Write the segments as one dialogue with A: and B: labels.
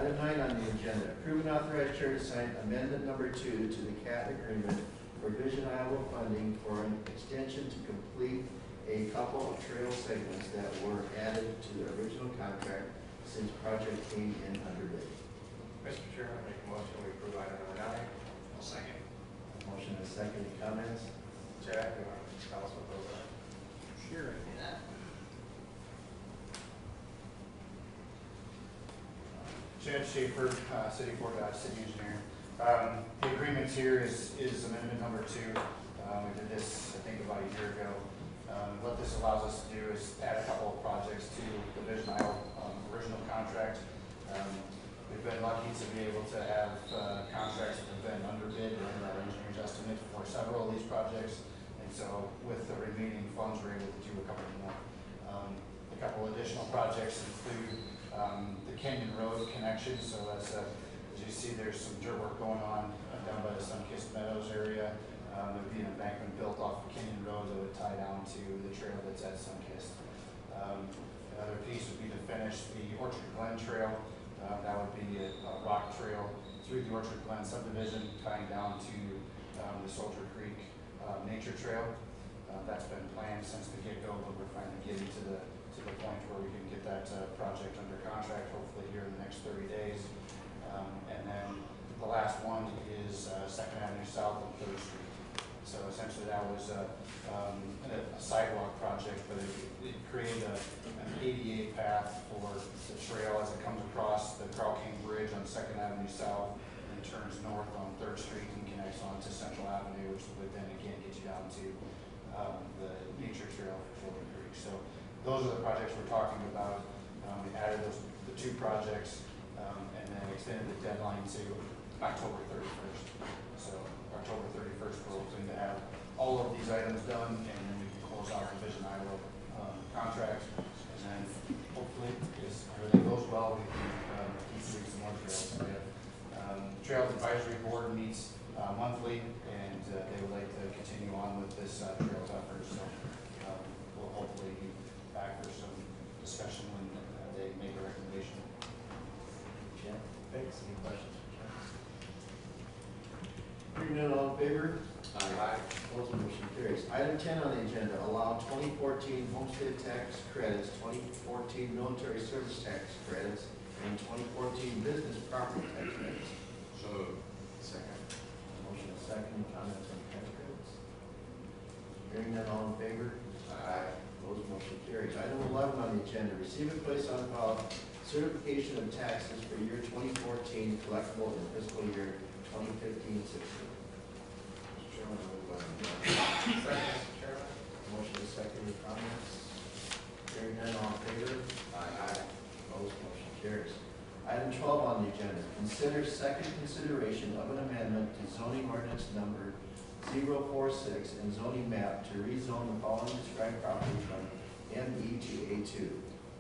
A: Item 9 on the agenda, approve and authorize chair to sign amendment number 2 to the CAT agreement for Vision Iowa funding for an extension to complete a couple of trail segments that were added to the original contract since project came in under bid.
B: Mr. Chairman, I make a motion we approve item number 9.
C: I'll second.
A: Motion and second, any comments?
B: Chad, you want to tell us what those are?
C: Sure, I can do that.
D: Chad Schaefer, City Fort Dodge City Engineer. The agreement here is amendment number 2. We did this, I think, about a year ago. What this allows us to do is add a couple of projects to the Vision Iowa original contract. We've been lucky to be able to have contracts that have been underbid or under our engineer's estimate for several of these projects. And so with the remaining funds, we're able to do a couple more. A couple additional projects include the Canyon Road connection. So that's as you see, there's some dirt work going on down by the Sunkist Meadows area. There would be an embankment built off of Canyon Road that would tie down to the trail that's at Sunkist. Another piece would be to finish the Orchard Glen Trail. That would be a rock trail through the Orchard Glen subdivision, tying down to the Soldier Creek Nature Trail. That's been planned since the get-go, but we're finally getting to the point where we can get that project under contract, hopefully here in the next 30 days. And then the last one is 2nd Avenue South and 3rd Street. So essentially that was a sidewalk project, but it created an ADA path for the trail as it comes across the Carl King Bridge on 2nd Avenue South and turns north on 3rd Street and connects on to Central Avenue, which would then again get you down to the nature trail for Children Creek. So those are the projects we're talking about. We added the 2 projects and then extended the deadline to October 31st. So October 31st, we're hoping to have all of these items done, and then we can close out the Vision Iowa contract. And then hopefully, if everything goes well, we can keep doing some more trails. So we have Trails Advisory Board meets monthly, and they would like to continue on with this trails effort. So we'll hopefully be back for some discussion when they make a recommendation.
A: Jen, thanks. Any questions for Jen? Hearing none, all in favor?
B: Aye.
A: Opposed, motion carries. Item 10 on the agenda, allow 2014 homestead tax credits, 2014 military service tax credits, and 2014 business property tax credits.
C: So moved. Second.
A: Motion is second. Any comments on tax credits? Hearing none, all in favor?
C: Aye.
A: Opposed, motion carries. Item 11 on the agenda, receive and place on file certification of taxes for year 2014 collectible in fiscal year 2015-16.
C: Chairman, I move item 11.
B: Second, Mr. Chairman.
A: Motion is second. Any comments? Hearing none, all in favor?
C: Aye.
A: Opposed, motion carries. Item 12 on the agenda, consider second consideration of an amendment to zoning ordinance number 046 and zoning map to rezone the following described property from ME to A2.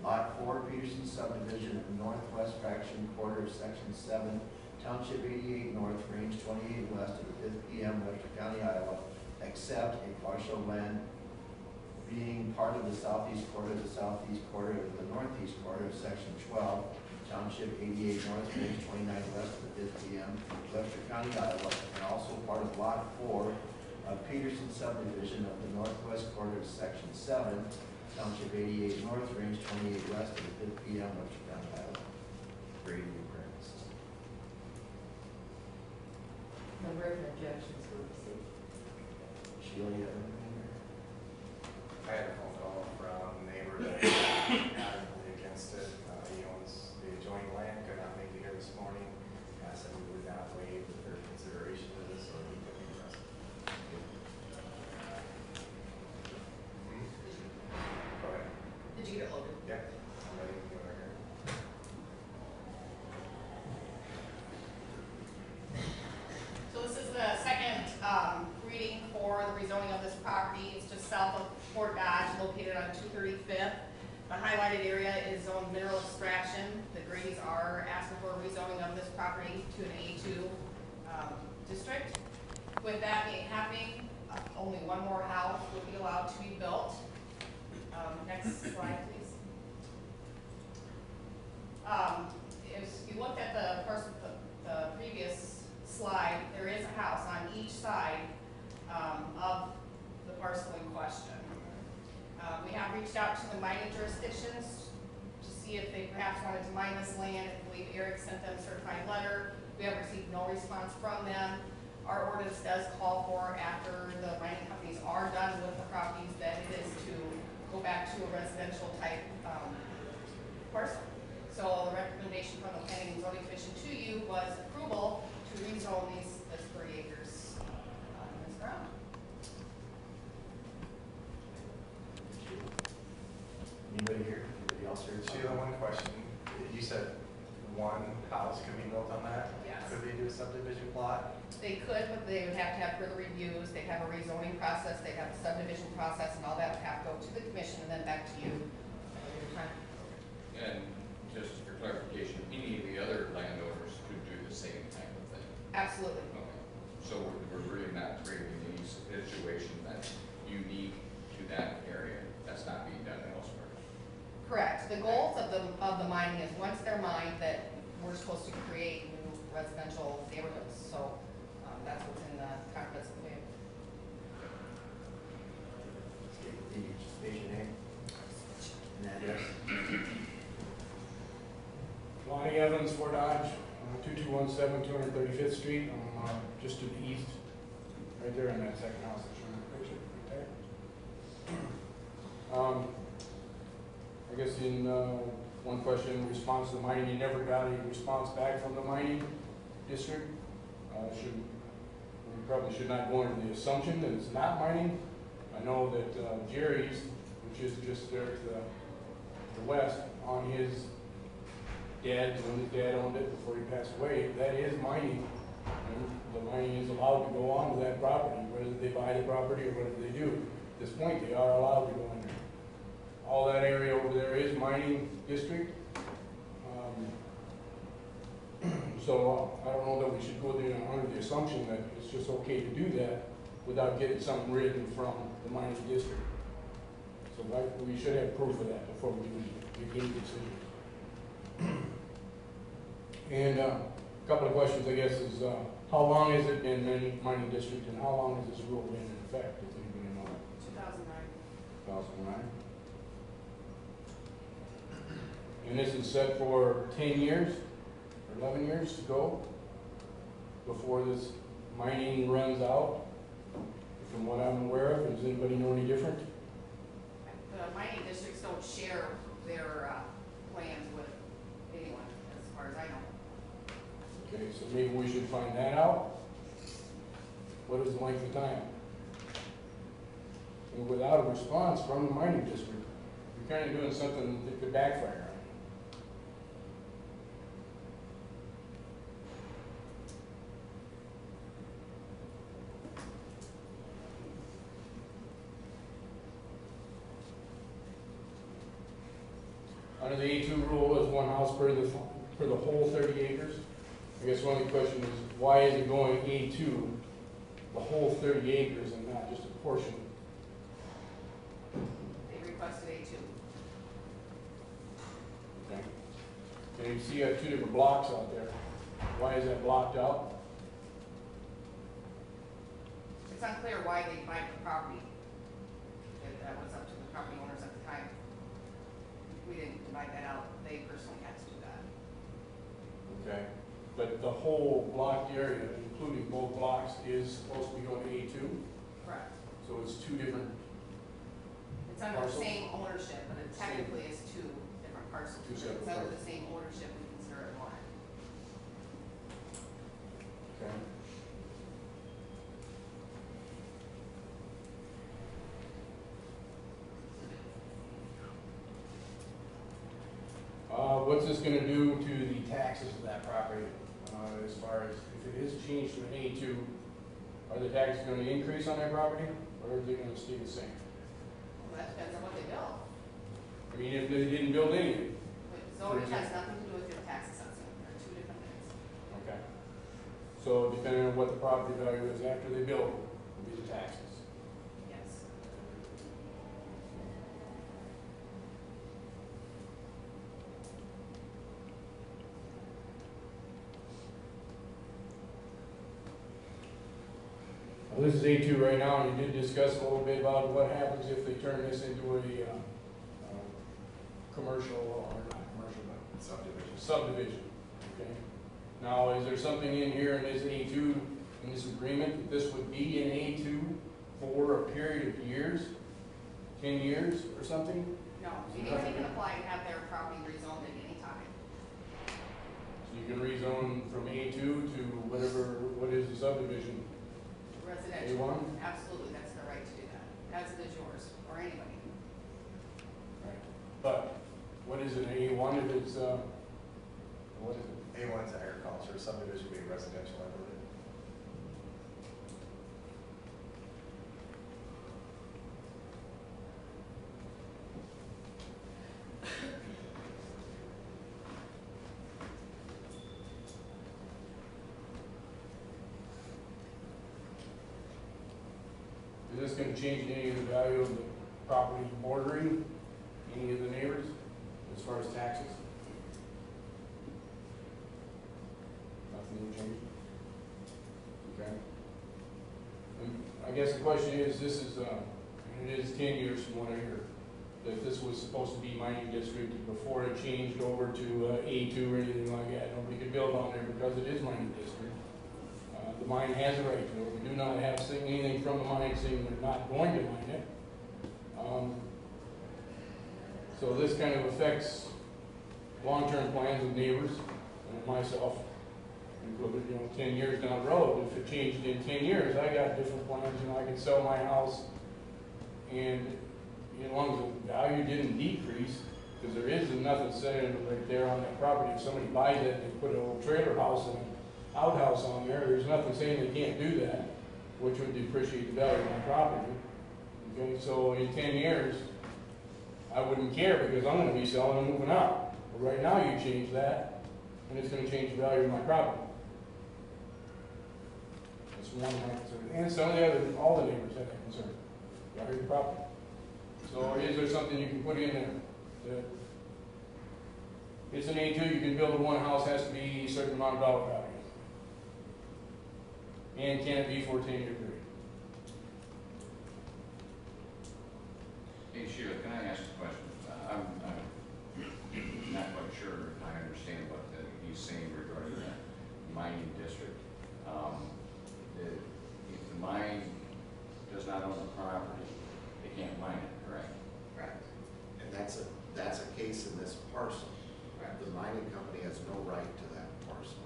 A: Lot 4, Peterson subdivision, northwest fraction, quarter of section 7, Township 88 North, range 28 west of the 5th PM, Webster County, Iowa, except a partial land being part of the southeast quarter of the northeast quarter of section 12, Township 88 North, range 29 west of the 5th PM, Webster County, Iowa, and also part of Lot 4 of Peterson subdivision of the northwest quarter of section 7, Township 88 North, range 28 west of the 5th PM, Webster County, Iowa. Grading requirements.
E: No written objections were received.
A: Sheila, you have anything there?
B: I had a phone call from a neighbor that adamantly against it. He owns the adjoining land, could not make it here this morning. Asked that we would not waive their consideration of this, or he could be arrested. Go ahead.
E: Did you get it loaded?
B: Yep. I'm ready to go right here.
F: So this is the second reading for the rezoning of this property. It's just south of Fort Dodge, located on 235th. The highlighted area is zoned mineral extraction. The Grays are asking for a rezoning of this property to an A2 district. With that being happening, only one more house would be allowed to be built. Next slide, please. If you looked at have reached out to the mining jurisdictions to see if they perhaps wanted to mine this land. I believe Eric sent them a certified letter. We have received no response from them. Our ordinance does call for, after the mining companies are done with the properties, that it is to go back to a residential type parcel. So the recommendation from the Planning and Zoning Commission to you was approval to rezone this 30 acres on this ground.
A: Anybody here? Anybody else here?
B: Sheila, one question. You said one house could be built on that?
F: Yes.
B: Could they do a subdivision plot?
F: They could, but they would have to have further reviews. They'd have a rezoning process, they'd have a subdivision process, and all that would have to go to the commission and then back to you.
G: And just for clarification, any of the other landowners could do the same type of thing?
F: Absolutely.
G: Okay. So we're really not creating any situation that's unique to that area, that's not being done elsewhere?
F: Correct. The goals of the mining is once they're mined, that we're supposed to create new residential neighborhoods. So that's what's in the comprehensive plan.
A: State your name and address.
H: Lonnie Evans, Fort Dodge, 2217 235th Street. I'm just to the east, right there in that second house that's showing the picture, right there. I guess in one question in response to the mining, you never got a response back from the mining district. We probably should not go into the assumption that it's not mining. I know that Jerry's, which is just there to the west, on his dad, when his dad owned it before he passed away, that is mining. And the mining is allowed to go on to that property, whether they buy the property or whatever they do. At this point, they are allowed to go in there. All that area over there is mining district. So I don't know that we should go there under the assumption that it's just okay to do that without getting something written from the mining district. So we should have proof of that before we make any decision. And a couple of questions, I guess, is how long has it been mining district, and how long has this rule been in effect? Does anybody know?
F: 2009.
H: 2009. And this is set for 10 years, or 11 years to go before this mining runs out, from what I'm aware of. Does anybody know any different?
F: The mining districts don't share their plans with anyone, as far as I know.
H: Okay, so maybe we should find that out. What is the length of time? And without a response from the mining district, you're kind of doing something that could backfire. Under the A2 rule, is one house per the whole 30 acres. I guess one of the question is, why is it going A2, the whole 30 acres, and not just a portion?
F: They requested A2.
H: Okay. And you see you have two different blocks out there. Why is that blocked out?
F: It's unclear why they divided the property. That was up to the property owners at the time. We didn't divide that out. They personally had to do that.
H: Okay. But the whole blocked area, including both blocks, is supposed to be going to A2?
F: Correct.
H: So it's two different.
F: It's under the
H: Parcels?
F: same ownership, but it technically is two different parcels.
H: Two
F: If
H: separate
F: it's under
H: parcels.
F: the same ownership, we consider it one.
H: Okay. What's this going to do to the taxes of that property? As far as if it is changed to an A2, are the taxes going to increase on that property, or are they going to stay the same?
F: Well, that depends on what they build.
H: I mean, if they didn't build anything.
F: But zoning has nothing to do with your tax assessment. They're two different things.
H: Okay. So depending on what the property value is after they build, will be the taxes.
F: Yes.
H: Well, this is A2 right now, and you did discuss a little bit about what happens if they turn this into a commercial, or not commercial, but
B: Subdivision.
H: subdivision, okay? Now, is there something in here in this A2, in this agreement, that this would be an A2 for a period of years, 10 years or something?
F: No, anybody can apply and have their property rezoned at any time.
H: So you can rezone from A2 to whatever, what is the subdivision?
F: Residential.
H: A1?
F: Absolutely, that's the right to do that, as it is yours, or anybody.
H: Right. But what is it, A1 if it's, what is it?
B: A1's agriculture, subdivision would be residential, I believe.
H: Is this going to change any of the value of the property bordering any of the neighbors as far as taxes? Nothing will change? Okay. And I guess the question is, this is, and it is 10 years from what I hear, that this was supposed to be mining district before it changed over to A2 or anything like that. Nobody could build on there because it is mining district. The mine has a right to it. We do not have anything from the mine saying they're not going to mine it. So this kind of affects long-term plans of neighbors and myself, included, 10 years down the road. If it changed in 10 years, I got different plans, I could sell my house, and as long as the value didn't decrease, because there is nothing saying right there on that property, if somebody buys it, they put a little trailer house and an outhouse on there, there's nothing saying they can't do that, which would depreciate the value of my property. Okay, so in 10 years, I wouldn't care because I'm going to be selling and moving out. But right now, you change that, and it's going to change the value of my property. That's one of my concerns. And some of the other, all the neighbors have that concern. Value of the property. So is there something you can put in there? That it's an A2, you can build one house, has to be a certain amount of dollar value. And can it be for a 10-year period?
G: Hey Sheila, can I ask a question? I'm not quite sure I understand what he's saying regarding the mining district. If the mine does not own the property, they can't mine it, correct?
F: Correct.
C: And that's a case in this parcel.
F: Correct.
C: The mining company has no right to that parcel.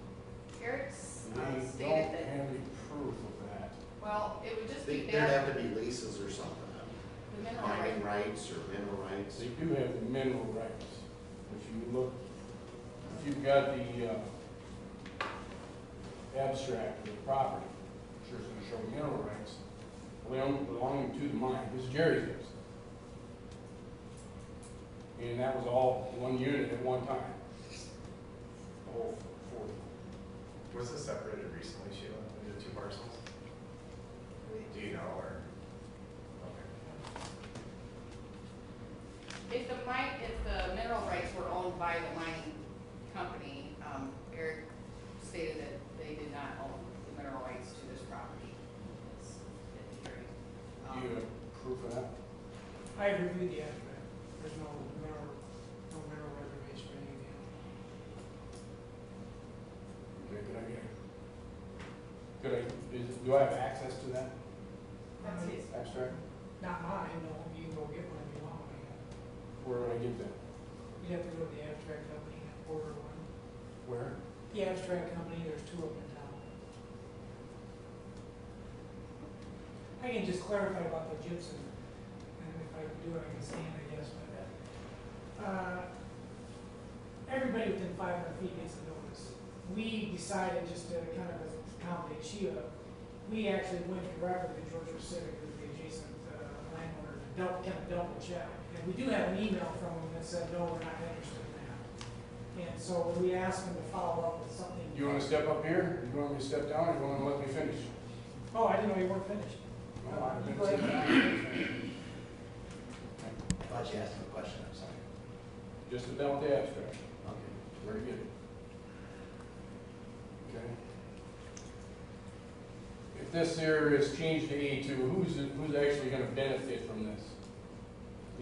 F: Eric's
H: They don't
F: stated that,
H: have any proof of that.
F: well, it would just be
C: There'd have
F: there,
C: to be leases or something.
F: the mineral right.
C: Mining rights or mineral rights.
H: They do have the mineral rights. If you look, if you've got the abstract of the property, sure it's going to show mineral rights belonging to the mine. This is Jerry's house. And that was all one unit at one time. The whole 40.
B: Was this separated recently, Sheila, into two parcels? Do you know, or? Okay.
F: If the mineral rights were owned by the mining company, Eric stated that they did not own the mineral rights to this property. It's very,
H: Do you have proof of that?
I: I reviewed the abstract. There's no mineral reservation or anything.
H: Okay, do I have access to that
F: that's his.
H: abstract?
I: Not mine, no, you can go get one if you want one.
H: Where would I get that?
I: You'd have to go to the abstract company and order one.
H: Where?
I: The abstract company, there's two of them in town. I can just clarify about the gypsum, and if I can do it, I can stand, I guess, but everybody within 500 feet gets a notice. We decided just to kind of accommodate Sheila, we actually went directly to Georgia Civic, who's the adjacent landowner, to kind of double check. And we do have an email from them that said, no, we're not interested in that. And so when we asked them to follow up with something.
H: You want to step up here? You want me to step down, or you want to let me finish?
I: Oh, I didn't know you weren't finished.
H: No, I
I: You
H: didn't
I: go
H: say
I: ahead.
A: I thought you asked him a question, I'm sorry.
H: Just about the abstract.
A: Okay.
H: Very good. Okay. If this here is changed to A2, who's actually going to benefit from this?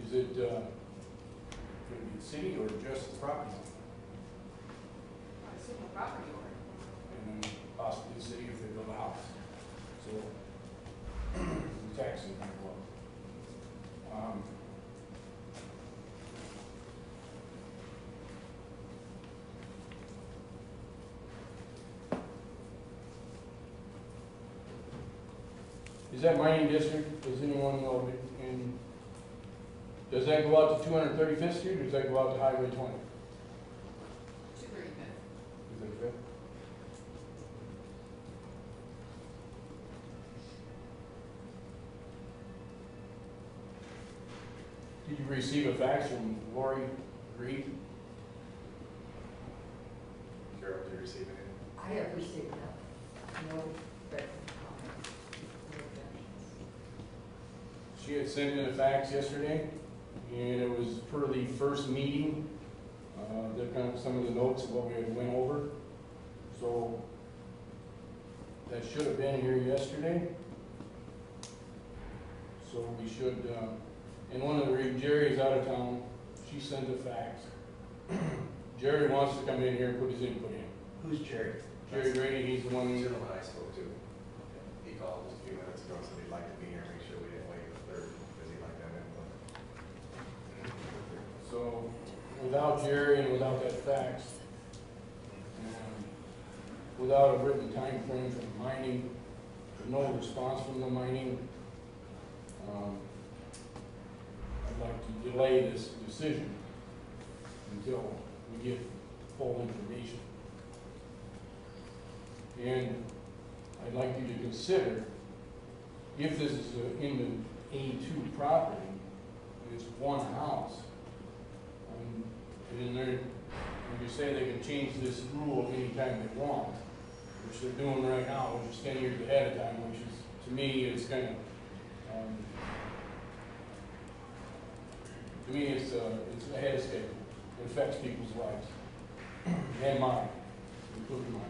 H: Is it going to be the city or just the property owner?
F: I assume the property owner.
H: And then possibly the city if they build a house. So, the taxes might go up. Is that mining district, does anyone know, does that go out to 235th Street or does that go out to Highway 20?
F: 235th.
H: 235th? Did you receive a fax from Lori Reed?
B: Carol, did you receive it?
E: I have received that. No written comments, no objections.
H: She had sent in a fax yesterday, and it was per the first meeting, the kind of some of the notes of what we had went over. So that should have been here yesterday. So we should, and one of the reasons Jerry's out of town, she sent a fax. Jerry wants to come in here and put his input in.
A: Who's Jerry?
H: Jerry Brady, he's the one.
B: He's the one I spoke to. He called just a few minutes ago, said he'd like to be here, make sure we didn't wait the third, because he'd like that input.
H: So, without Jerry and without that fax, and without a written time frame from mining, no response from the mining, I'd like to delay this decision until we get full information. And I'd like you to consider, if this is in the A2 property, and it's one house, and then when you say they can change this rule anytime they want, which they're doing right now, which is 10 years ahead of time, which is, to me, it's kind of, it's ahead of schedule. It affects people's lives, and mine, including mine.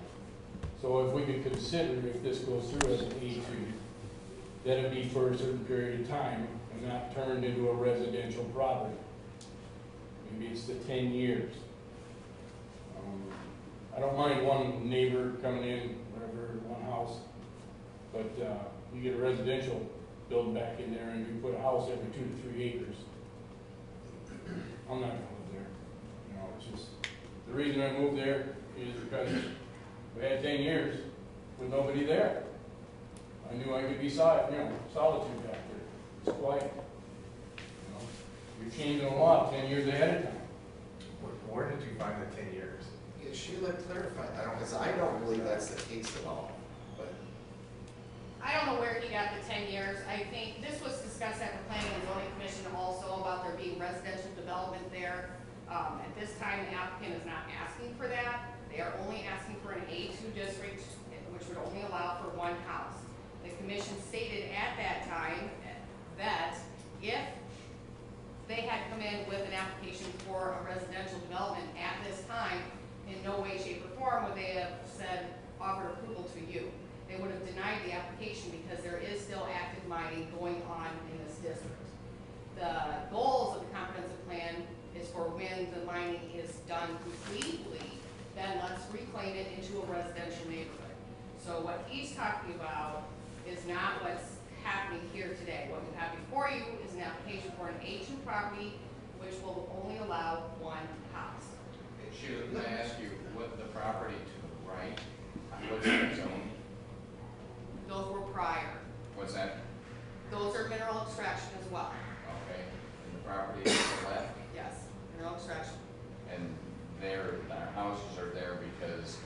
H: So if we could consider, if this goes through as an A2, that it be for a certain period of time and not turned into a residential property. Maybe it's the 10 years. I don't mind one neighbor coming in, whatever, one house, but you get a residential building back in there and you put a house every 2 to 3 acres. I'm not gonna live there. You know, it's just, the reason I moved there is because we had 10 years with nobody there. I knew I could be solitude back there. It's quiet. You know, you're changing a lot 10 years ahead of time.
B: Where did you find the 10 years?
C: Yeah, Sheila clarified that, because I don't believe that's the case at all, but.
F: I don't know where he got the 10 years. I think this was discussed at the Planning and Zoning Commission also about there being residential development there. At this time, the applicant is not asking for that. They are only asking for an A2 district, which would only allow for one house. The commission stated at that time that if they had come in with an application for a residential development at this time, in no way, shape, or form would they have said, offered approval to you. They would have denied the application because there is still active mining going on in this district. The goals of the comprehensive plan is for when the mining is done completely, then let's reclaim it into a residential neighborhood. So what he's talking about is not what's happening here today. What you have before you is an application for an A2 property, which will only allow one house.
G: Sheila, can I ask you, what the property to the right, what's that zone?
F: Those were prior.
G: What's that?
F: Those are mineral extraction as well.
G: Okay, and the property to the left,
F: Yes, mineral extraction
G: and their houses are there because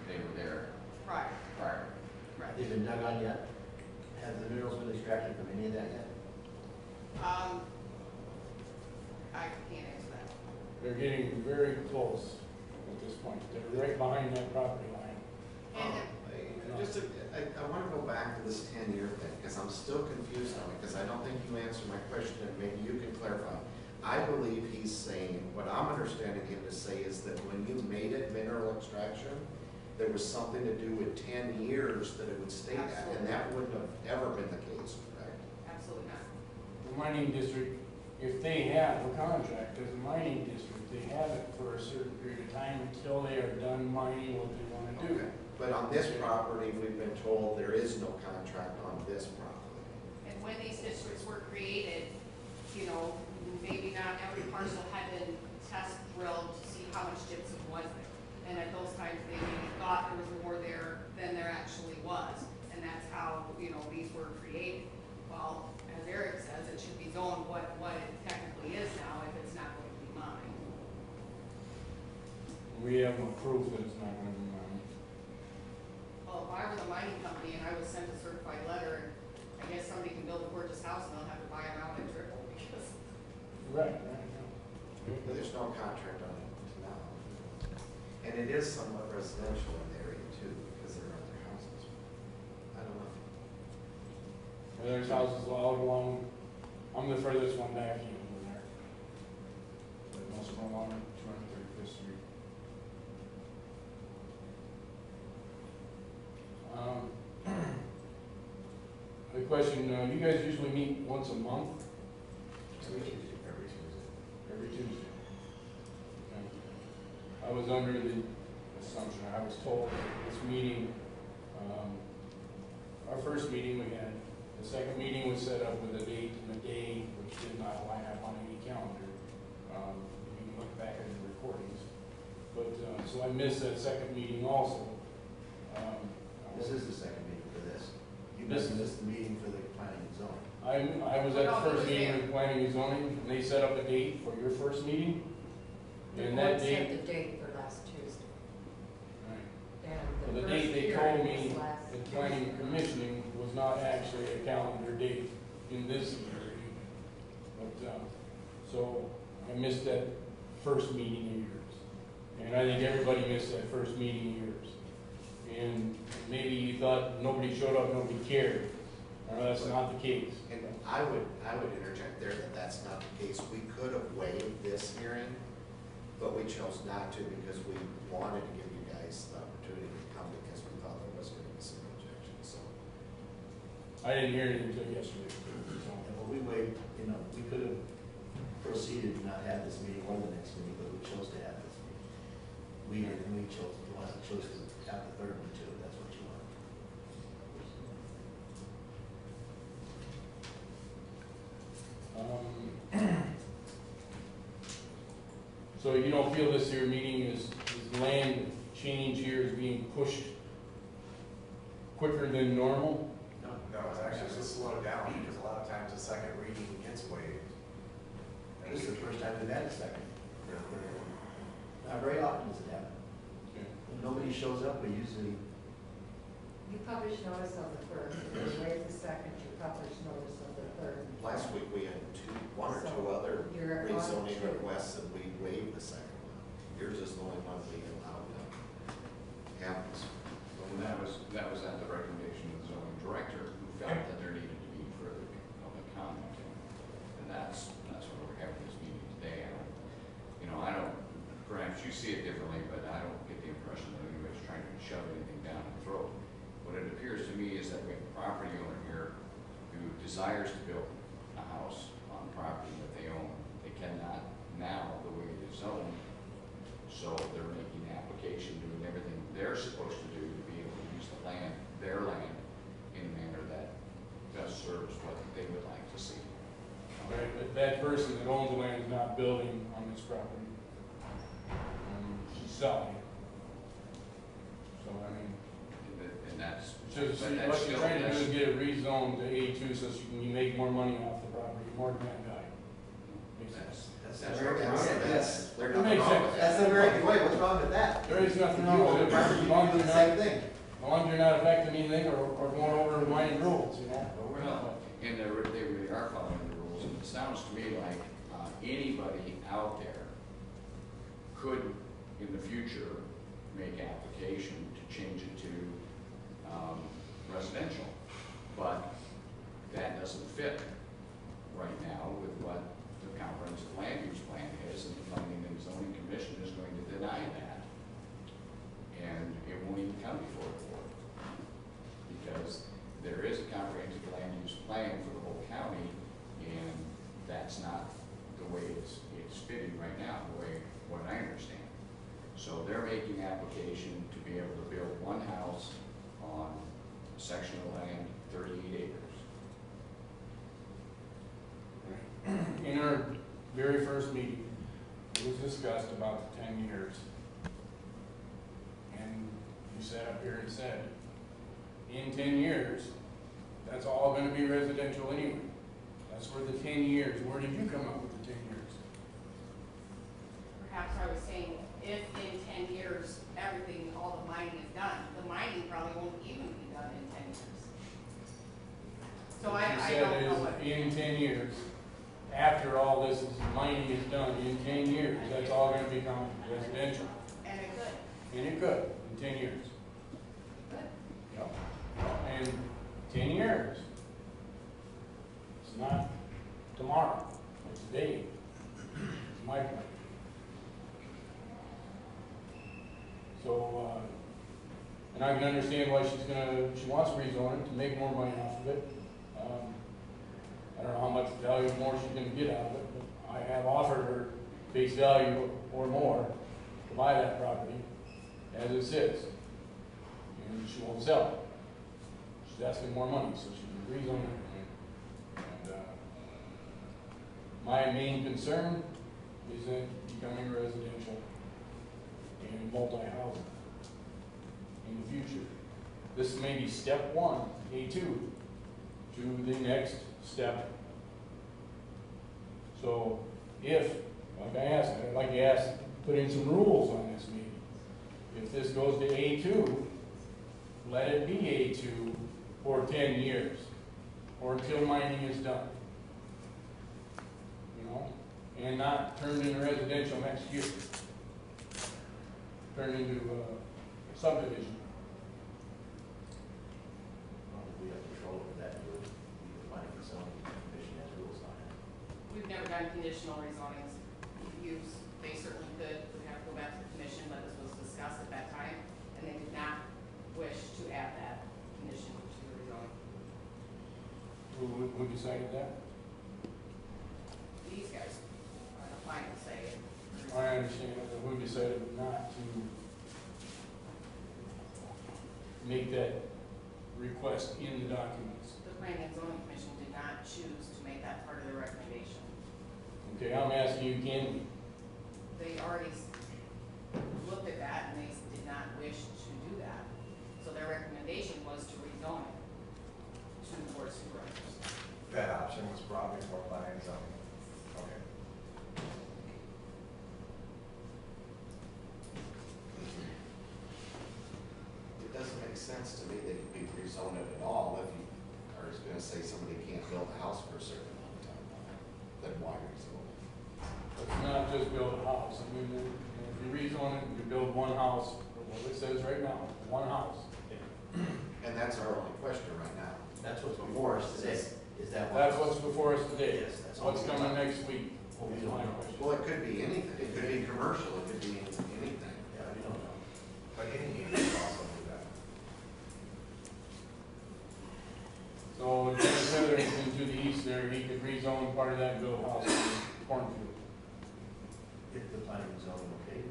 G: they were there
F: prior.
G: prior.
F: Right.
A: They've been dug on yet? Have the minerals been extracted from any of that yet?
F: I can't answer that.
H: They're getting very close at this point. They're right behind that property line.
F: And
C: I want to go back to this 10-year thing, because I'm still confused on it, because I don't think you answered my question, and maybe you can clarify. I believe he's saying, what I'm understanding him to say is that when you made it mineral extraction, there was something to do with 10 years that it would stay at, and that wouldn't have ever been the case, correct?
F: absolutely not.
H: The mining district if they have a contract as a mining district, they have it for a certain period of time until they are done mining what they want to do.
C: Okay. But on this property, we've been told there is no contract on this property.
F: And when these districts were created, you know, maybe not every parcel had been test drilled to see how much gypsum was there. And at those times, they maybe thought there was more there than there actually was. And that's how, you know, these were created. Well, as Eric says, it should be zoned what it technically is now if it's not going to be mined.
H: We have no proof that it's not going to be mined.
F: Well, if I were the mining company and I was sent a certified letter, I guess somebody can build a gorgeous house and they'll have to buy them out at triple because.
H: Right.
C: But there's no contract on it now. And it is somewhat residential in the area too, because there are other houses. I don't know.
H: And there's houses all along, I'm the furthest one back in over there. But most of them along 235th Street. The question, you guys usually meet once a month?
A: Every Tuesday.
H: Every Tuesday. Okay. I was under the assumption, I was told that this meeting, our first meeting we had, the second meeting was set up with a date and a day, which did not line up on any calendar. You can look back at the recordings. But, so I missed that second meeting also.
A: This is the second meeting for this. You
H: This
A: missed the meeting for the planning and zoning.
H: I was at
F: No,
H: the
F: he
H: first
F: was
H: meeting
F: there.
H: with planning and zoning, and they set up a date for your first meeting.
E: The
H: And
E: board
H: that date,
E: set the date for last Tuesday.
H: right.
E: And
H: Well,
E: the
H: the
E: first
H: date they
E: hearing
H: told
E: was
H: me
E: last
H: in planning and
E: Tuesday.
H: commissioning was not actually a calendar date in this year. But, so I missed that first meeting of yours. And I think everybody missed that first meeting of yours. And maybe you thought nobody showed up, nobody cared. That's not the case.
C: And I would interject there that that's not the case. We could have waived this hearing, but we chose not to because we wanted to give you guys the opportunity to come because we thought there was going to be some objections, so.
H: I didn't hear it until yesterday. So.
A: Yeah, well, we wait, you know, we could have proceeded and not had this meeting or the next meeting, but we chose to have this meeting. We chose to have the third one too, that's what you want.
H: So you don't feel this here meeting is land change here is being pushed quicker than normal?
B: No, it's actually just slowed down because a lot of times the second reading gets waived.
A: This is the first time we've had a second. Not very often does it happen.
H: Okay.
A: When nobody shows up, we usually,
E: You publish notice of the first, if you waive the second, you publish notice of the third.
C: Last week, we had one or two other
E: You're on
C: rezoning
E: two.
C: requests and we waived the second one. Yours is the only one we allowed to have.
G: And that was at the recommendation of the zoning director, who felt that there needed to be further public comment. And that's why we're having this meeting today. I don't, perhaps you see it differently, but I don't get the impression that anybody's trying to shove anything down our throat. What it appears to me is that we have a property owner here who desires to build a house on property that they own. They cannot now, the way it is zoned, so they're making an application, doing everything they're supposed to do to be able to use the land, their land, in a manner that best serves what they would like to see.
H: Right, but that person that owns the land is not building on this property. She's selling it. So, I mean,
G: And that's,
H: just,
G: but that's
H: what
G: still,
H: you're trying to do is
G: that's,
H: get it rezoned to A2 so you can make more money off the property, more than that guy. Makes sense.
A: that's
G: That's
A: very,
G: right.
A: that's,
C: There's
H: It
C: nothing
H: makes
C: wrong
H: sense.
C: with that.
A: that's the American way, what's wrong with that?
H: There is nothing
A: You
H: wrong
A: own
H: with
A: the
H: it,
A: property,
H: as
A: you
H: long
A: do
H: as
A: the
H: you're
A: same
H: not,
A: thing.
H: as long as you're not affecting anything or going over the line rules, you know?
G: well, and they really are following the rules, and it sounds to me like anybody out there could, in the future, make application to change it to residential, but that doesn't fit right now with what the comprehensive land use plan is, and the Planning and Zoning Commission is going to deny that. And it won't even come before the board, because there is a comprehensive land use plan for the whole county, and that's not right now, the way, what I understand. So they're making application to be able to build one house on a section of land, 38 acres.
H: In our very first meeting, it was discussed about the 10 years. And you sat up here and said, in 10 years, that's all gonna be residential anyway. That's where the 10 years, where did you come up with the 10 years?
F: Perhaps I was saying, if in 10 years, everything, all the mining is done, the mining probably won't even be done in 10 years. So
H: What you
F: I
H: said
F: don't know
H: is,
F: what.
H: in 10 years, after all this mining is done, in 10 years, that's all gonna become residential.
F: And it could.
H: And it could, in 10 years.
F: Good.
H: Yep. And 10 years. It's not tomorrow, it's today. It's my point. So, and I can understand why she wants to rezone it to make more money off of it. I don't know how much value more she's gonna get out of it, but I have offered her base value or more to buy that property as it sits. And she won't sell it. She's asking more money, so she can rezone it. And, my main concern is it becoming residential and multi-housing in the future. This may be step one, A2, to the next step. So if, I'd like to ask, put in some rules on this meeting. If this goes to A2, let it be A2 for 10 years, or until mining is done. You know, and not turned into residential next year. Turned into subdivision.
A: We have control over that, we define the zoning commission has rules on it.
F: We've never done conditional rezonings. They certainly could, we have to go back to the commission, but this was discussed at that time, and they did not wish to add that condition to the rezoning.
H: Who decided that?
F: These guys are the final say.
H: I understand, but who decided not to make that request in the documents?
F: The planning and zoning commission did not choose to make that part of their recommendation.
H: Okay, I'm asking you, can we?
F: They already looked at that and they did not wish to do that. So their recommendation was to rezone it to the board of supervisors.
B: That option was brought before planning and zoning. Okay.
C: It doesn't make sense to me that you could rezone it at all if you are gonna say somebody can't build a house for a certain amount of time. Then why rezone it?
H: Let's not just build a house. I mean, if you rezone it, you build one house, well, it says right now, one house.
C: And that's our only question right now.
A: That's what's before us today, is that what?
H: That's what's before us today.
A: Yes, that's all.
H: What's coming next week?
A: Well, we
H: Is
A: don't
H: my
A: know.
H: question.
C: Well, it could be anything. It could be commercial, it could be anything.
A: Yeah, we don't know.
B: But any unit can also do that.
H: So Dennis Hetherington to the east there, he could rezone part of that and build a house in cornfield.
A: If the planning and zoning okay.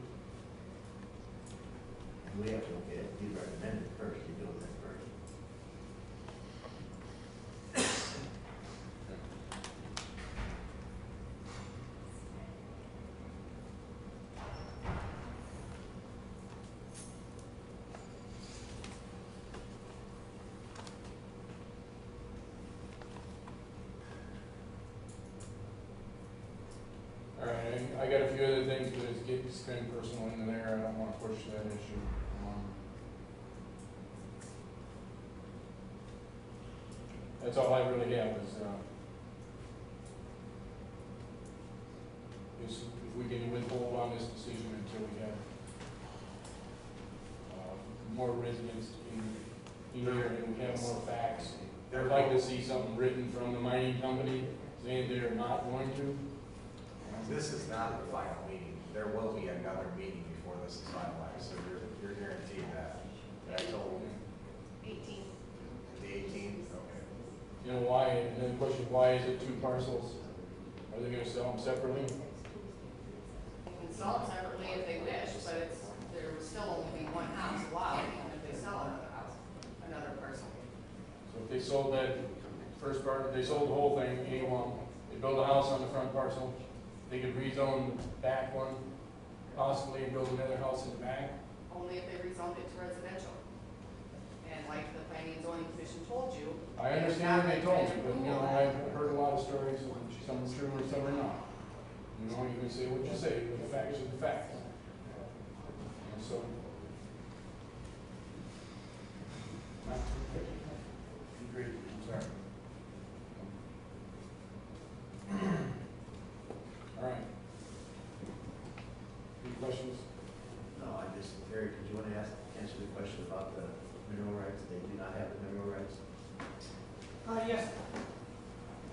A: And we have to okay it, we recommend it first, you do it first.
H: All right, I got a few other things, but it's getting kind of personal into there, I don't want to push that issue. That's all I really have is if we can withhold on this decision until we have more residents in here and we have more facts. I'd like to see something written from the mining company saying they're not going to.
B: This is not the final meeting. There will be another meeting before this is finalized, so you're guaranteed that. I told you.
F: 18.
B: The 18th, okay.
H: You know why, and then the question, why is it two parcels? Are they gonna sell them separately? sold that first part, they sold the whole thing, A1. They built a house on the front parcel. They could rezone the back one, possibly, and build another house in the back.
F: Only if they rezoned it to residential. And like the planning and zoning commission told you.
H: I understand what they told me, but, you know, I've heard a lot of stories, and some are true and some are not. You know, you can say what you say, but the facts are the facts. And so. Agreed, I'm sorry. All right. Any questions?
A: No, I just, Eric, did you want to answer the question about the mineral rights? They do not have the mineral rights?
I: Yes.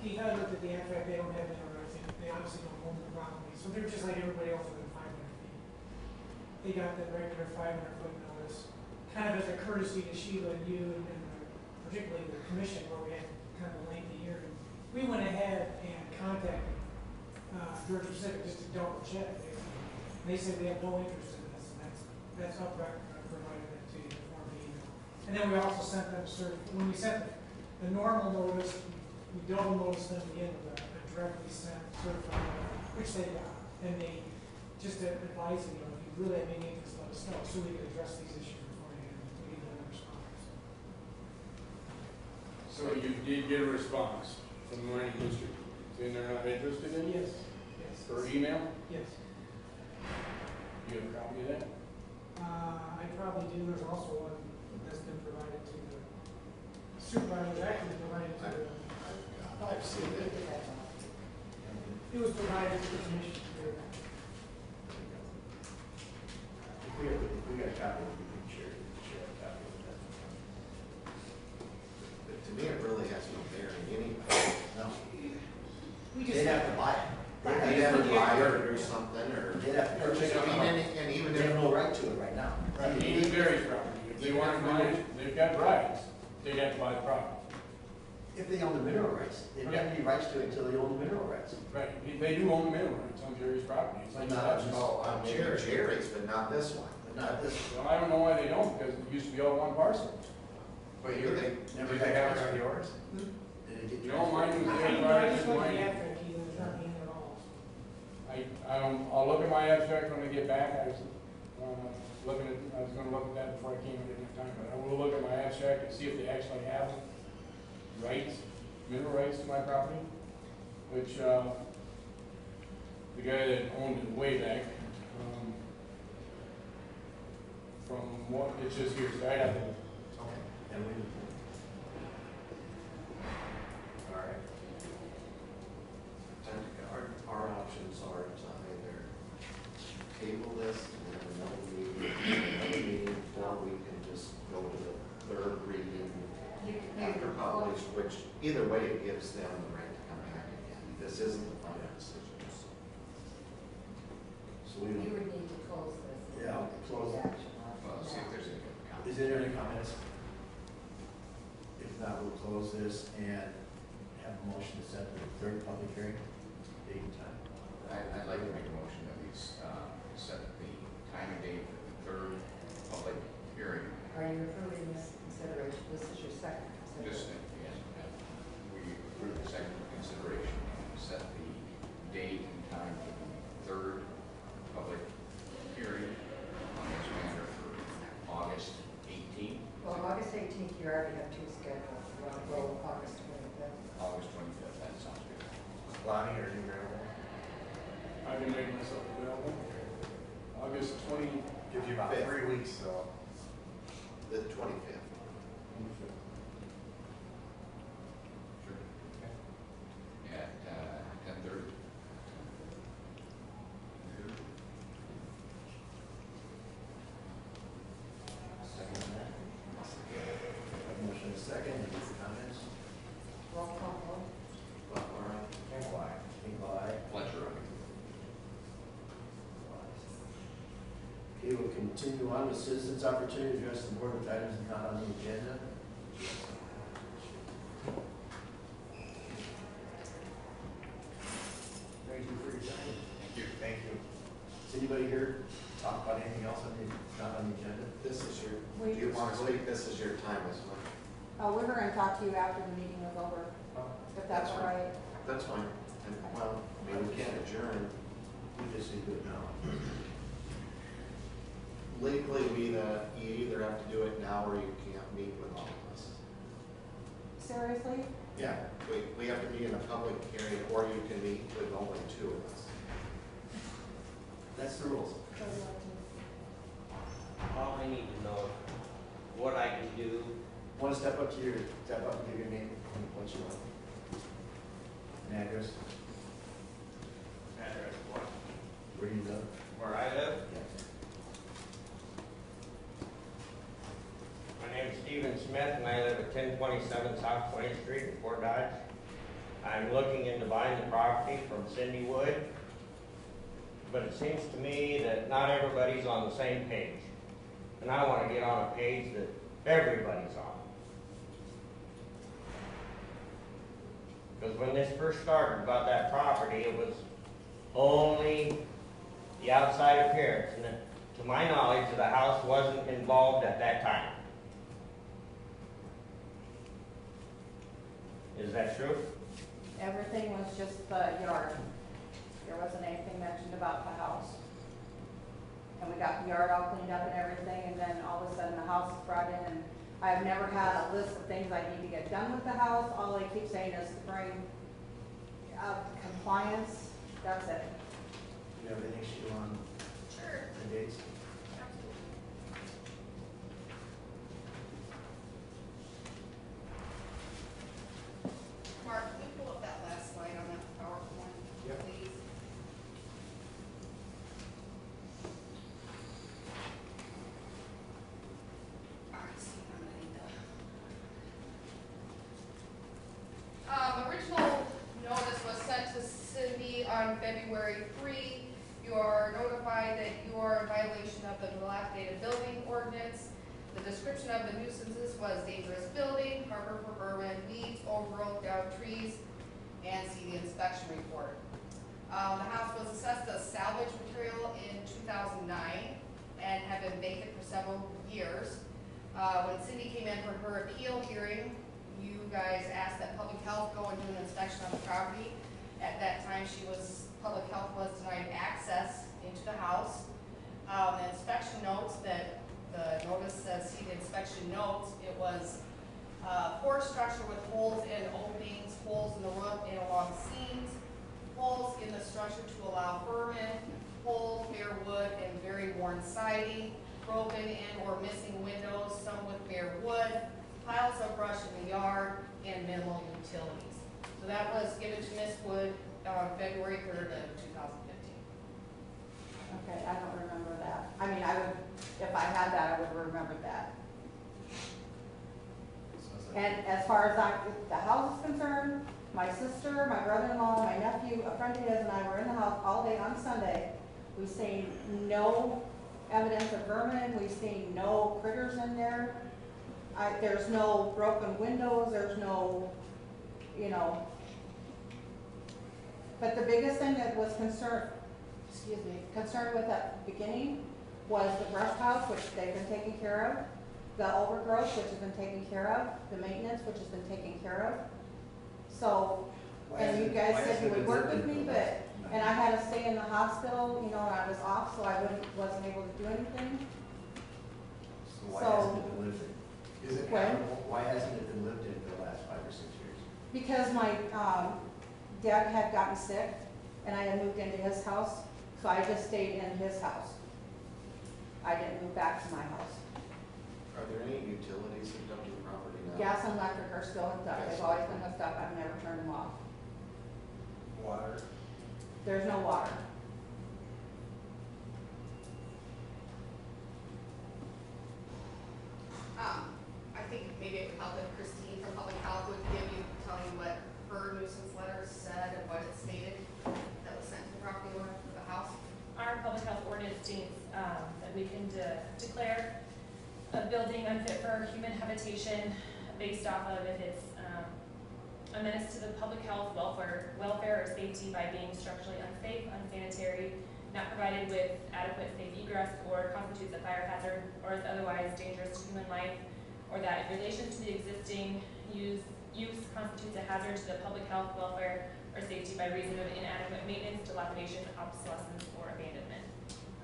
I: Keith, I looked at the abstract, they don't have any rights, they obviously don't own the property, so they're just like everybody else within 500 feet. They got the regular 500-foot notice, kind of as a courtesy to Sheila and you, and particularly the commission, where we had kind of a lengthy hearing. We went ahead and contacted Georgia Pacific just to double check. And they said we have no interest in this, and that's up record. I provided that to you in the form of email. And then we also sent them when we sent the normal notice, we double noticed them again with a directly sent certified letter, which they got. And they just advised me, if you really have any interest, let us know, so we can address these issues beforehand. We get a response.
H: So you did get a response from the mining district, saying they're not interested in it?
I: Yes. Yes.
H: Per email?
I: Yes.
H: Do you have a copy of that?
I: I probably do. There's also one that's been provided to the supervisors, actually provided to the.
C: I've seen it.
I: It was provided to the commission.
A: If we got a copy, we can share a copy of that.
C: But to me, it really has no bearing anyway.
A: No,
I: We just
A: they'd have to buy it.
C: They'd have to buy it or something, or.
A: They'd have to purchase it.
C: And even
A: They
C: if.
A: have no right to it right now.
H: Even Barry's property, if they want to mine it, they've got rights, they'd have to buy the property.
A: If they own the mineral rights, they don't have any rights to it until they own the mineral rights.
H: Right, they do own the mineral rights on Jerry's property. It's like that.
C: Oh, on Jerry's, but not this one.
A: But not this.
H: Well, I don't know why they don't, because it used to be all one parcel.
B: Wait,
C: But they
A: Never
B: did
A: got
B: they have it
A: transferred.
B: on yours?
A: Did it get
H: You know, mine was
I: I
H: their
I: just
H: private
I: looked at the
H: mine.
I: abstract, there's nothing in it at all.
H: I'll look at my abstract when I get back. I was gonna look at that before I came, I didn't have time, but I will look at my abstract and see if they actually have rights, mineral rights to my property, which, the guy that owned it way back, from what, it's just here, so I have to,
B: Okay.
A: And we,
B: All right.
C: Our options are to either table this and have another meeting, or we can just go to the third reading after published, which either way, it gives them the right to come back again. This isn't the final decision.
A: so we,
E: You would need to close this.
A: Yeah, close it.
E: Action on
G: Well, let's see if
E: that.
G: there's any comments.
A: is there any comments? If not, we'll close this and have a motion to set the third public hearing, date and time.
G: I'd like to make a motion that we set the time and date for the third public hearing.
E: Are you approving this consideration? This is your second
G: Just,
E: consideration.
G: yes, we approve the second consideration and set the date and time for the third public hearing on this matter for August 18th.
E: Well, August 18th, you already have two scheduled. You want to go August 25th?
G: August 25th, that sounds good.
B: Lonnie, are you available?
H: I can make myself available. August 20.
B: Gives you about 3 weeks, so.
C: The 25th.
G: Sure. At 10:30.
A: Second on that? Have a motion and a second, any comments?
E: Roll call vote.
C: Butler, aye.
B: Campbell, aye.
A: Hinkle, aye.
G: Fletcher, aye.
A: Okay, we'll continue on with citizens' opportunity to address the board with items not on the agenda. Thank you for your time.
G: Thank you.
B: Thank you.
A: Is anybody here to talk about anything else on the, not on the agenda?
C: This is your,
E: Wait.
C: do you want to speak? This is your time as well.
E: We're gonna talk to you after the meeting is over, if that's all
C: fine.
E: right.
C: That's fine. And, well, I mean, we can't adjourn.
A: We just need to do it now.
C: Legally, you either have to do it now or you can't meet with all of us.
E: Seriously?
C: Yeah, we have to meet in a public hearing, or you can meet with only two of us.
A: That's the rules.
J: All I need to know is what I can do.
A: Want to step up and give your name and what you want. An address,
J: Address what?
A: where you live.
J: Where I live.
A: Yeah.
J: My name is Stephen Smith and I live at 1027 South 20th Street in Fort Dodge. I'm looking into buying the property from Cindy Wood, but it seems to me that not everybody's on the same page. And I want to get on a page that everybody's on. Because when this first started about that property, it was only the outside appearance. And to my knowledge, the house wasn't involved at that time. Is that true?
E: Everything was just the yard. There wasn't anything mentioned about the house. And we got the yard all cleaned up and everything, and then all of a sudden the house is brought in, and I've never had a list of things I need to get done with the house. All they keep saying is to bring up compliance. That's it.
A: You have anything you want,
F: Sure.
A: the dates?
F: Mark, can we pull up that last slide on that PowerPoint,
A: Yep.
F: please? Alright, so I'm gonna need the original notice was sent to Cindy on February 3. You are notified that you are in violation of the dilapidated building ordinance. The description of the nuisances was dangerous building, harbor for vermin, weeds, overgrowth, down trees, and see the inspection report. The house was assessed as salvage material in 2009 and had been vacant for several years. When Cindy came in for her appeal hearing, you guys asked that public health go and do an inspection on the property. At that time, public health was denied access into the house. The inspection notes that the notice says, see the inspection notes, it was poor structure with holes in openings, holes in the roof and along seams, holes in the structure to allow vermin, holes, bare wood, and very worn siding, broken and or missing windows, some with bare wood, piles of brush in the yard, and minimal utilities. So that was given to Ms. Wood on February 3rd of 2015.
E: Okay, I don't remember that. I mean, I would, if I had that, I would remember that. And as far as the house is concerned, my sister, my brother-in-law, my nephew, a friend of his, and I were in the house all day on Sunday. We seen no evidence of vermin. We seen no critters in there. There's no broken windows. There's no, But the biggest thing that was concerned with at the beginning was the brush house, which they've been taking care of, the overgrowth, which has been taken care of, the maintenance, which has been taken care of. So, and you guys said you would work with me, and I had to stay in the hospital, and I was off, so I wasn't able to do anything.
A: So why hasn't it been lifted? Is it
E: When?
A: Why hasn't it been lifted for the last 5 or 6 years?
E: Because my dad had gotten sick, and I had moved into his house, so I just stayed in his house. I didn't move back to my house.
C: Are there any utilities hooked up to the property now?
E: Gas and electric are still hooked up. They've always been hooked up. I've never turned them off.
B: Water.
E: There's no water.
F: I think maybe it would help if Christine from Public Health would tell you what her nuisance letter said and what it stated that was sent to the property owner for the house.
K: Our public health ordinance states that we can declare a building unfit for human habitation based off of if it's a menace to the public health, welfare, or safety by being structurally unsafe, unsanitary, not provided with adequate safe egress, or constitutes a fire hazard, or is otherwise dangerous to human life or that in relation to the existing use constitutes a hazard to the public health, welfare, or safety by reason of inadequate maintenance, dilapidation, obsolescence, or abandonment.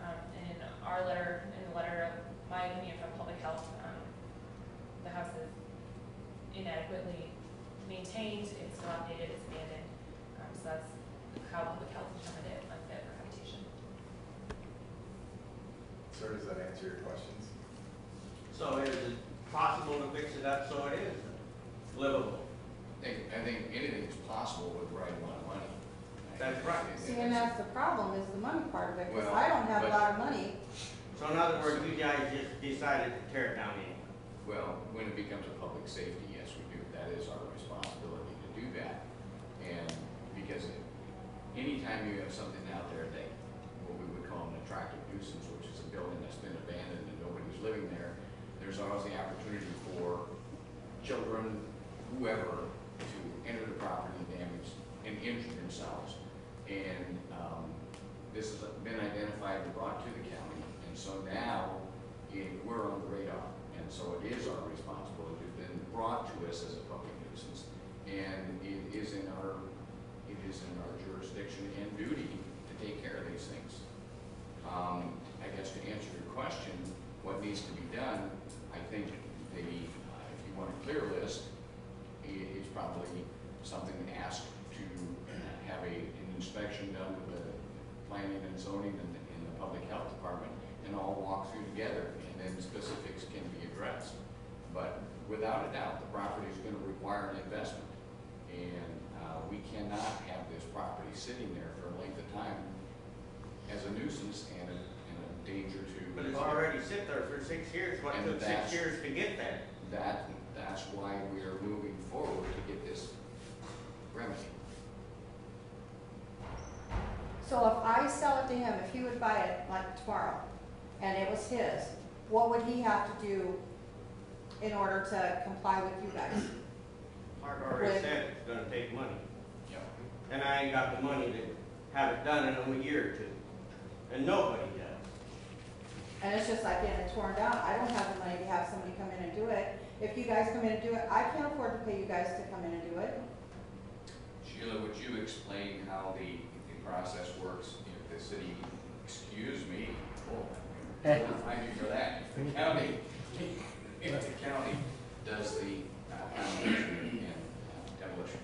K: And in our letter, in the letter of my opinion from public health, the house is inadequately maintained, it's dilapidated, it's abandoned. So that's how public health determined it unfit for habitation.
B: Sir, does that answer your questions?
J: So is it possible to fix it up so it is livable?
G: I think anything's possible with the right amount of money.
J: That's right.
E: See, and that's the problem, is the money part of it, because
G: Well,
E: I don't have a
G: but-
E: lot of money.
J: So in other words, you guys just decided to tear it down anyway?
G: Well, when it becomes a public safety, yes, we do. That is our responsibility to do that. And because anytime you have something out there that, what we would call an attractive nuisance, which is a building that's been abandoned and nobody's living there, there's always the opportunity for children, whoever, to enter the property, damage, and injure themselves. And this has been identified and brought to the county, and so now we're on the radar. And so it is our responsibility. It's been brought to us as a public nuisance, and it is in our jurisdiction and duty to take care of these things. I guess to answer your question, what needs to be done, I think if you want a clear list, it's probably something asked to have an inspection done with the planning and zoning and the public health department, and all walk through together, and then specifics can be addressed. But without a doubt, the property is going to require an investment, and we cannot have this property sitting there for a length of time as a nuisance and a danger to.
J: But it's already sit there for 6 years. What
G: And
J: took 6 years to get there?
G: That's why we are moving forward to get this remedy.
E: So if I sell it to him, if he would buy it like tomorrow, and it was his, what would he have to do in order to comply with you guys?
J: Mark already
E: With-
J: said it's gonna take money.
G: Yep.
J: And I ain't got the money to have it done in a year or two. And nobody does.
E: And it's just like getting it torn down. I don't have the money to have somebody come in and do it. If you guys come in and do it, I can't afford to pay you guys to come in and do it.
G: Sheila, would you explain how the process works if the city, excuse me, thank you for that, if the county does the foundation and demolition?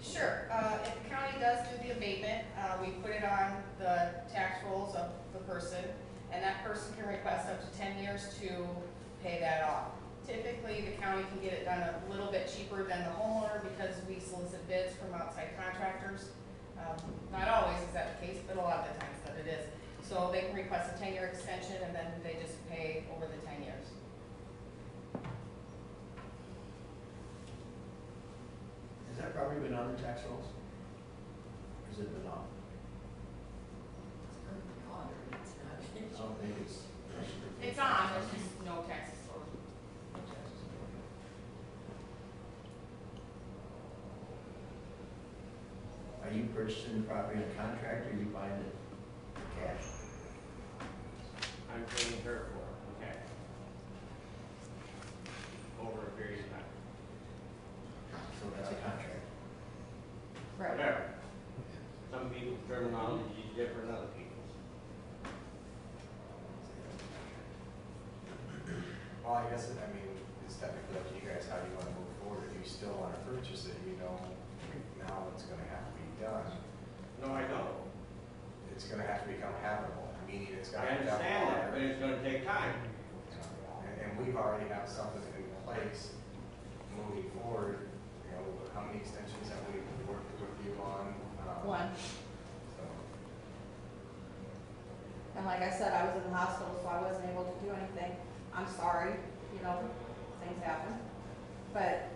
F: Sure, if the county does do the abatement, we put it on the tax rolls of the person, and that person can request up to 10 years to pay that off. Typically, the county can get it done a little bit cheaper than the homeowner because we solicit bids from outside contractors. Not always is that the case, but a lot of the times that it is. So they can request a 10-year extension, and then they just pay over the 10 years.
A: Has that property been on the tax rolls? Or has it been off? I don't think it's.
F: It's on, there's just no taxes or.
A: Are you purchasing the property on contract, or are you buying it for cash?
J: I'm paying her for it, okay. Over a period of time.
A: So that's a contract.
E: Right.
J: Whatever. Some people's terminology is different than other people's.
B: Well, I guess, it's technically up to you guys how you want to move forward. If you still want to purchase it, now it's going to have to be done.
J: No, I don't.
B: It's going to have to become habitable, meaning it's got
J: I
B: to have
J: understand that,
B: water.
J: but it's gonna take time.
B: And we've already have something in place moving forward. How many extensions have we worked with you on?
E: One.
B: So,
E: And like I said, I was in the hospital, so I wasn't able to do anything. I'm sorry, things happen. But,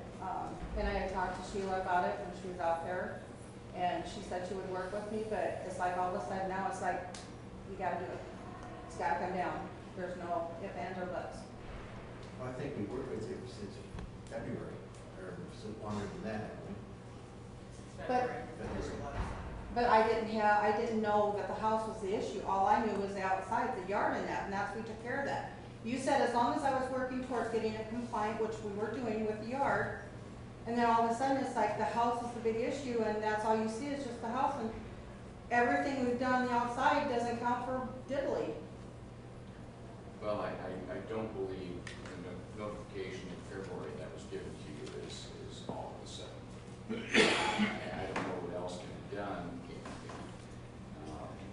E: and I had talked to Sheila about it when she was out there, and she said she would work with me, but it's like all of a sudden now it's like, you gotta do it. It's gotta come down. There's no ifs, ands, or buts.
A: Well, I think we worked with you since February, or since longer than that, haven't we?
E: But I didn't know that the house was the issue. All I knew was the outside, the yard and that, and we took care of that. You said as long as I was working towards getting it compliant, which we were doing with the yard, and then all of a sudden it's like the house is the big issue and that's all you see is just the house and everything we've done on the outside doesn't count for diddly.
G: Well, I don't believe the notification in February that was given to you is all of a sudden. I don't know what else can be done.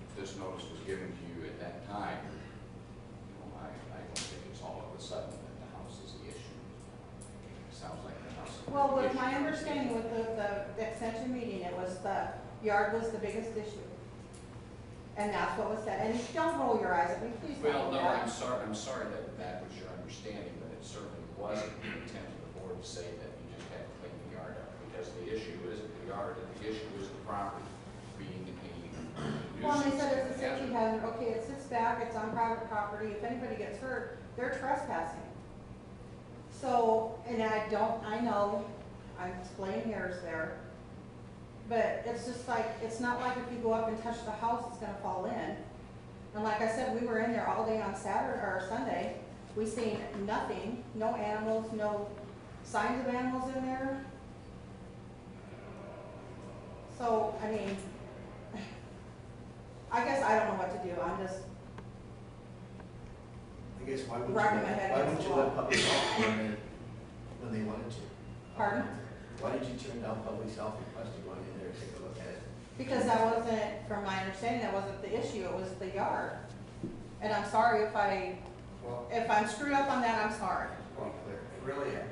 G: If this notice was given to you at that time, I don't think it's all of a sudden that the house is the issue. It sounds like the house is the
E: Well, with
G: issue.
E: my understanding with the extension meeting, it was the yard was the biggest issue. And that's what was said. And don't roll your eyes at me, please
G: Well,
E: don't do
G: no,
E: that.
G: I'm sorry that that was your understanding, but it certainly wasn't the intent of the board to say that you just had to clean the yard up, because the issue isn't the yard, and the issue is the property being a nuisance.
E: Well, and they said it's a
G: and
E: safety
G: hazard.
E: hazard, okay, it sits back, it's on private property, if anybody gets hurt, they're trespassing. So, and I know, I'm splitting hairs there, but it's just like, it's not like if you go up and touch the house, it's gonna fall in. And like I said, we were in there all day on Saturday, or Sunday, we seen nothing, no animals, no signs of animals in there. So, I mean, I guess I don't know what to do, I'm just,
A: I guess why wouldn't
E: Rocking my head
A: why
E: against
A: wouldn't you
E: the
A: let public health go in when they wanted to?
E: pardon?
A: Why did you turn down public health request to go in there and take a look at it?
E: Because that wasn't, from my understanding, that wasn't the issue, it was the yard. And I'm sorry if I'm screwed up on that, I'm sorry.
B: Well, really, at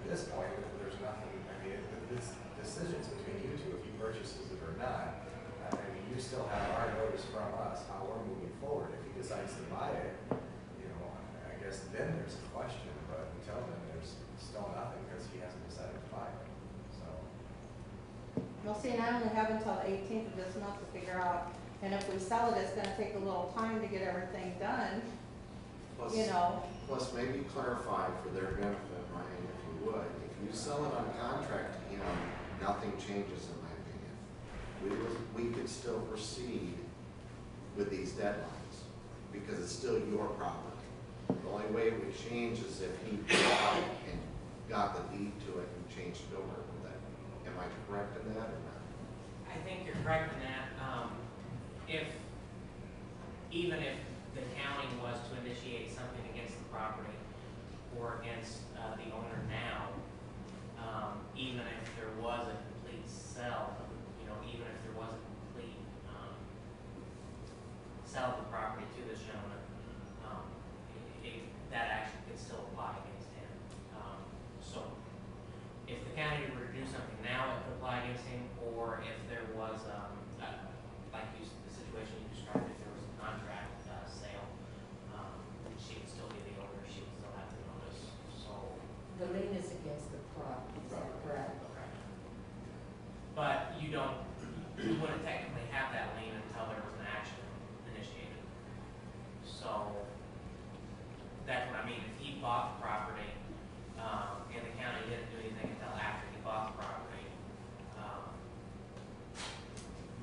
B: this point, there's nothing, I mean, this decision's between you two, if he purchases it or not. I mean, you still have our notice from us, how we're moving forward. If he decides to buy it, I guess then there's a question, but until then, there's still nothing, because he hasn't decided to buy it, so.
E: Well, see, and I only have until the 18th of this month to figure out, and if we sell it, it's gonna take a little time to get everything done,
C: Plus,
E: you know.
C: plus maybe clarify for their benefit, Ryan, if you would. If you sell it on contract to him, nothing changes in my opinion. We could still proceed with these deadlines because it's still your property. The only way it would change is if he bought it and got the deed to it and changed it over with that. Am I correct in that or not?
L: I think you're correct in that. Even if the county was to initiate something against the property or against the owner now, even if there was a complete sell, even if there was a complete sell of the property to this gentleman, that action could still apply against him. So if the county were to do something now, it could apply against him, or if there was, the situation you described, if there was a contract sale, she would still be the owner, she would still have the notice, so.
M: The lien is against the property, is that correct?
L: Okay. But you wouldn't technically have that lien until there was an action initiated. So, that's what I mean, if he bought the property, and the county didn't do anything until after he bought the property,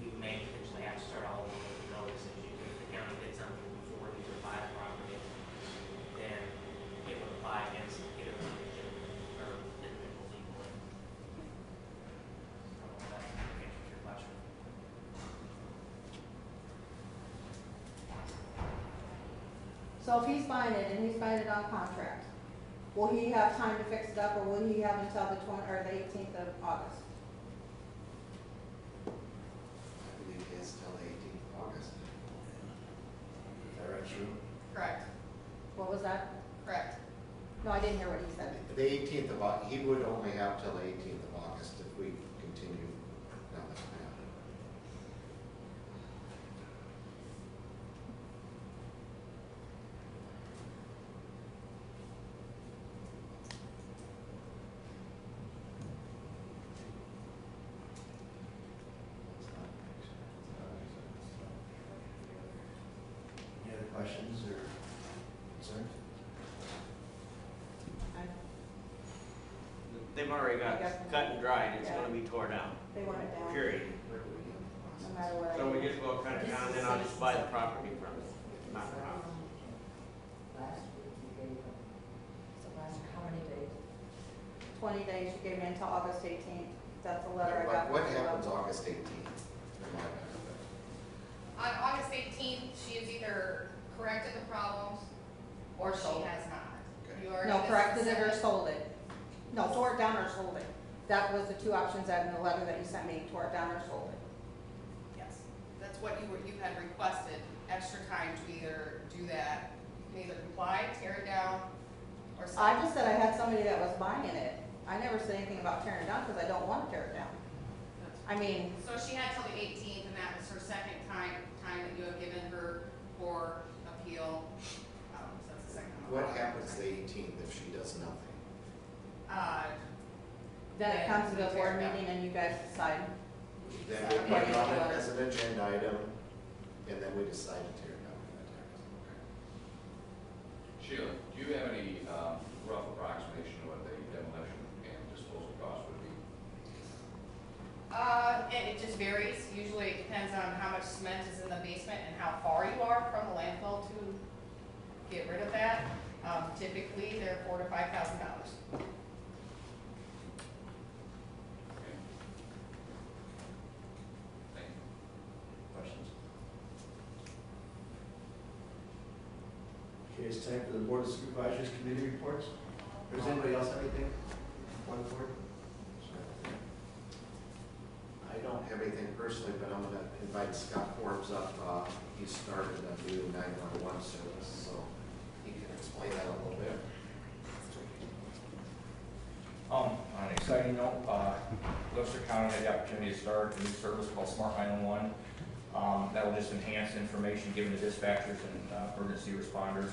L: we may potentially have to start all over with the notice issue. If the county did something before he would buy the property, then it would apply against either individual or individuals equally. I don't know if that answers your question.
E: So if he's buying it and he's buying it on contract, will he have time to fix it up or will he have until the 18th of August?
C: I believe he has till the 18th of August.
A: Is that right, true?
F: Correct,
E: What was that?
F: correct.
E: No, I didn't hear what he said.
C: The 18th of August, he would only have till the 18th of August if we continue down this path.
A: Any other questions or concerns?
J: They've already got cut and dried, it's gonna be tore down,
E: They want it down,
J: period.
E: no matter where.
J: So we just go cut it down, then I'll just buy the property from it. Not a problem.
M: Last week, you gave
E: 20 days, you gave me until August 18th. That's the letter I got.
C: What
E: from you.
C: happens August 18th?
F: On August 18th, she has either corrected the problems or she
E: Sold it.
F: has not.
C: Okay.
F: You are
E: No,
F: just
E: corrected it or
F: second-
E: sold it. No, tore it down or sold it. That was the two options that in the letter that you sent me, tore it down or sold it.
F: Yes, that's what you had requested, extra time to either do that. You can either comply, tear it down, or sell.
E: I just said I had somebody that was buying it. I never said anything about tearing it down because I don't want to tear it down. I mean,
F: So she had till the 18th, and that was her second time that you have given her for appeal. So that's the second one.
C: What happens the 18th if she does nothing?
E: then it
F: Then
E: comes to
F: we
E: the
F: tear
E: board
F: it down.
E: meeting and you guys decide.
C: Then
F: So
C: we
E: what
C: put
E: do
C: it
E: you
C: on
E: want?
C: it as an agenda item, and then we decide to tear it down.
G: Sheila, do you have any rough approximation of what the demolition and disposal cost would be?
F: It just varies. Usually it depends on how much cement is in the basement and how far you are from the landfill to get rid of that. Typically, they're $4,000 to $5,000.
G: Okay. Thank you.
A: Questions? Okay, it's time for the Board of Supervisors Committee reports. Does anybody else have anything? One board?
C: I don't have anything personally, but I'm gonna invite Scott Forbes up. He started a new 911 service, so he can explain that a little bit.
N: On an exciting note, Webster County had the opportunity to start a new service called Smart 911. That will just enhance information given to dispatchers and emergency responders.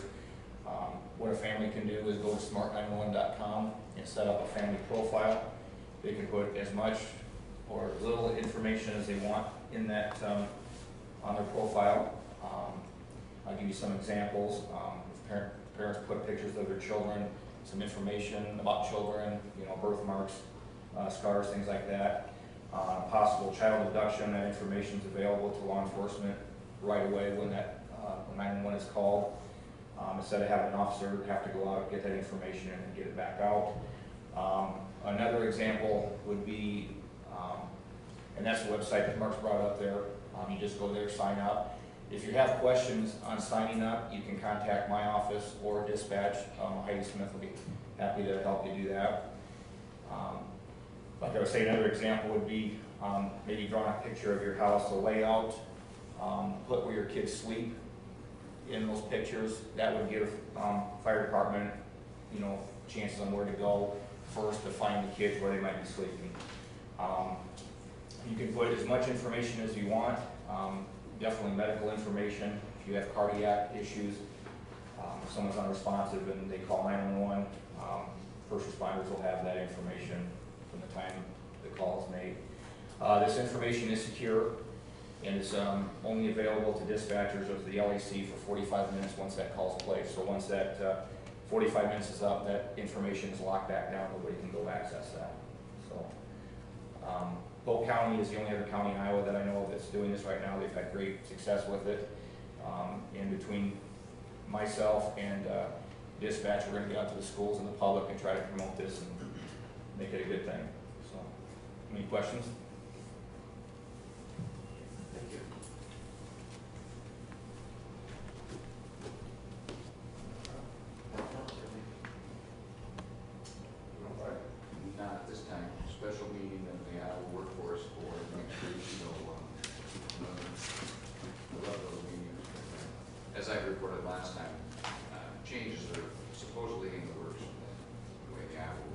N: What a family can do is go to smart911.com and set up a family profile. They can put as much or as little information as they want in that on their profile. I'll give you some examples. If parents put pictures of their children, some information about children, you know, birthmarks, scars, things like that. Possible child abduction, that information is available to law enforcement right away when that when 911 is called. Instead of having an officer have to go out, get that information and get it back out. Another example would be, and that's the website that Mark's brought up there. You just go there, sign up. If you have questions on signing up, you can contact my office or dispatch. Heidi Smith will be happy to help you do that. Like I was saying, another example would be maybe drawing a picture of your house, the layout, put where your kids sleep in those pictures. That would give fire department, you know, chances on where to go first to find the kids where they might be sleeping. You can put as much information as you want, definitely medical information. If you have cardiac issues, if someone's unresponsive and they call 911, first responders will have that information from the time the call is made. This information is secure and it's only available to dispatchers of the LAC for 45 minutes once that call is placed. So once that 45 minutes is up, that information is locked back down, nobody can go access that. So Polk County is the only other county in Iowa that I know of that's doing this right now. They've had great success with it. And between myself and dispatch, we're going to get out to the schools and the public and try to promote this and make it a good thing. So, any questions?
A: Thank you.
G: Not at this time. Special meeting of the Iowa Workforce Board next week, so we'll have those meetings. As I reported last time, changes are supposedly in the works, the way the Iowa